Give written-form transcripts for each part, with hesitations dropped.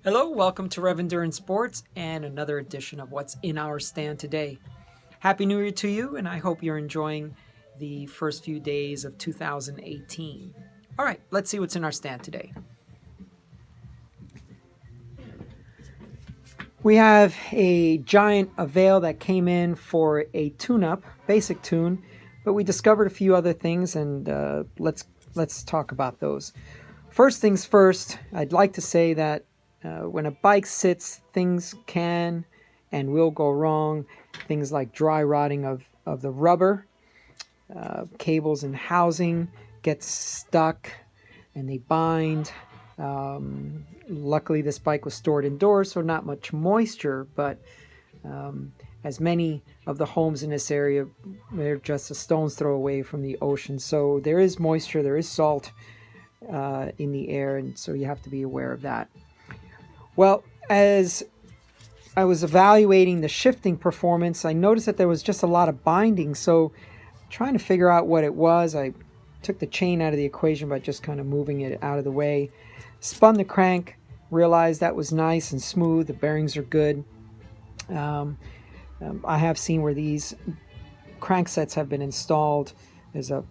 Hello, welcome to Rev Endurance Sports and another edition of What's in Our Stand today. Happy New Year to you, and I hope you're enjoying the first few days of 2018. All right, let's see what's in our stand today. We have a giant Avail that came in for a tune-up, basic tune, but we discovered a few other things, and let's talk about those. First things first, I'd like to say that when a bike sits, things can and will go wrong. Things like dry rotting of the rubber, cables and housing get stuck and they bind. Luckily, this bike was stored indoors, so not much moisture, but as many of the homes in this area, they're just a stone's throw away from the ocean. So there is moisture, there is salt in the air, and so you have to be aware of that. Well, as I was evaluating the shifting performance, I noticed that there was just a lot of binding. So trying to figure out what it was, I took the chain out of the equation by just kind of moving it out of the way. Spun the crank, realized that was nice and smooth. The bearings are good. I have seen where these crank sets have been installed. There's a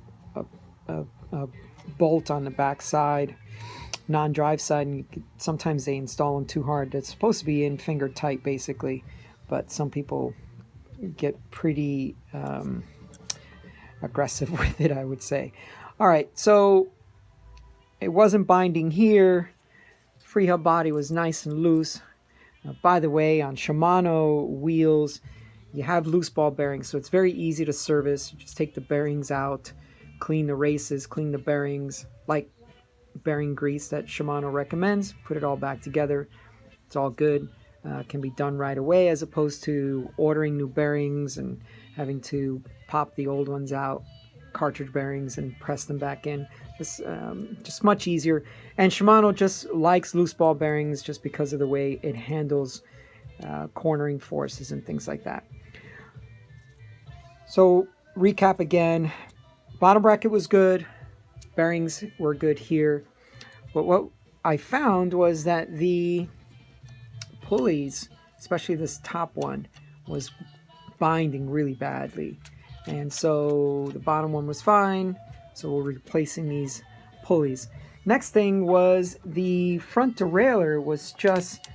bolt on the back side, non-drive side, and sometimes they install them too hard. It's supposed to be in finger tight basically, but some people get pretty aggressive with it, I would say. All right, so it wasn't binding here. Free hub body was nice and loose. By the way, on Shimano wheels, you have loose ball bearings, so it's very easy to service. You just take the bearings out, clean the races, clean the bearings, like bearing grease that Shimano recommends, put it all back together. It's all good. Can be done right away, as opposed to ordering new bearings and having to pop the old ones out, cartridge bearings, and press them back in. It's just much easier. And Shimano just likes loose ball bearings just because of the way it handles cornering forces and things like that. So recap again, bottom bracket was good, bearings were good here, but what I found was that the pulleys, especially this top one, was binding really badly, and so the bottom one was fine, so we're replacing these pulleys. Next thing was the front derailleur was just,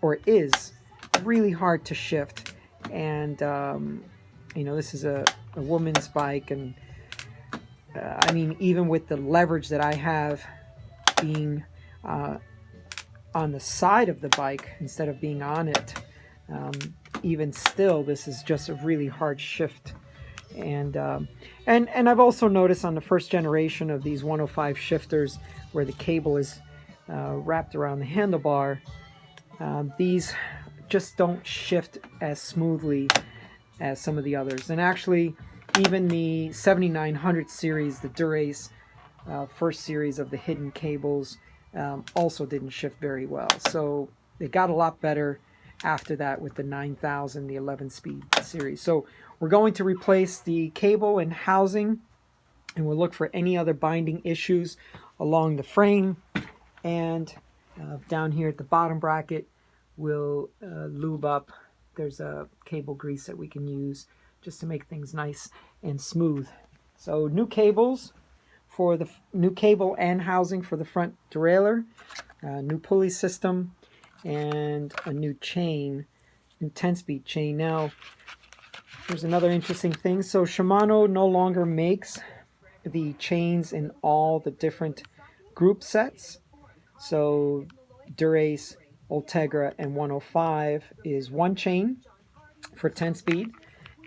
or is, really hard to shift, and this is a woman's bike, and I mean, even with the leverage that I have being on the side of the bike instead of being on it, even still, this is just a really hard shift. And I've also noticed on the first generation of these 105 shifters, where the cable is wrapped around the handlebar, these just don't shift as smoothly as some of the others. And actually, even the 7900 series, the Durace first series of the hidden cables, also didn't shift very well. So it got a lot better after that with the 9000, the 11-speed series. So we're going to replace the cable and housing, and we'll look for any other binding issues along the frame. And down here at the bottom bracket, we'll lube up. There's a cable grease that we can use just to make things nice and smooth. So new cables for the new cable and housing for the front derailleur, new pulley system, and a new chain, new 10-speed chain. Now, there's another interesting thing. So Shimano no longer makes the chains in all the different group sets. So Durace, Ultegra, and 105 is one chain for 10-speed,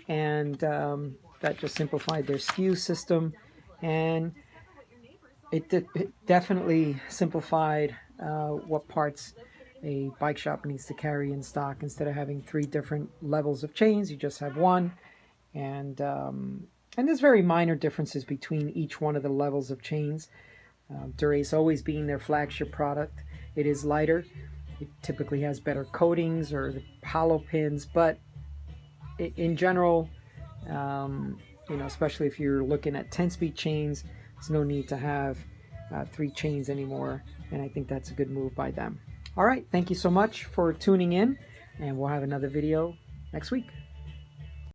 and that just simplified their SKU system, and it definitely simplified what parts a bike shop needs to carry in stock. Instead of having 3 different levels of chains, you just have one, and there's very minor differences between each one of the levels of chains. Durace always being their flagship product. It is lighter. It typically has better coatings or the hollow pins, but in general, especially if you're looking at 10-speed chains, there's no need to have 3 chains anymore, and I think that's a good move by them. All right, thank you so much for tuning in, and we'll have another video next week.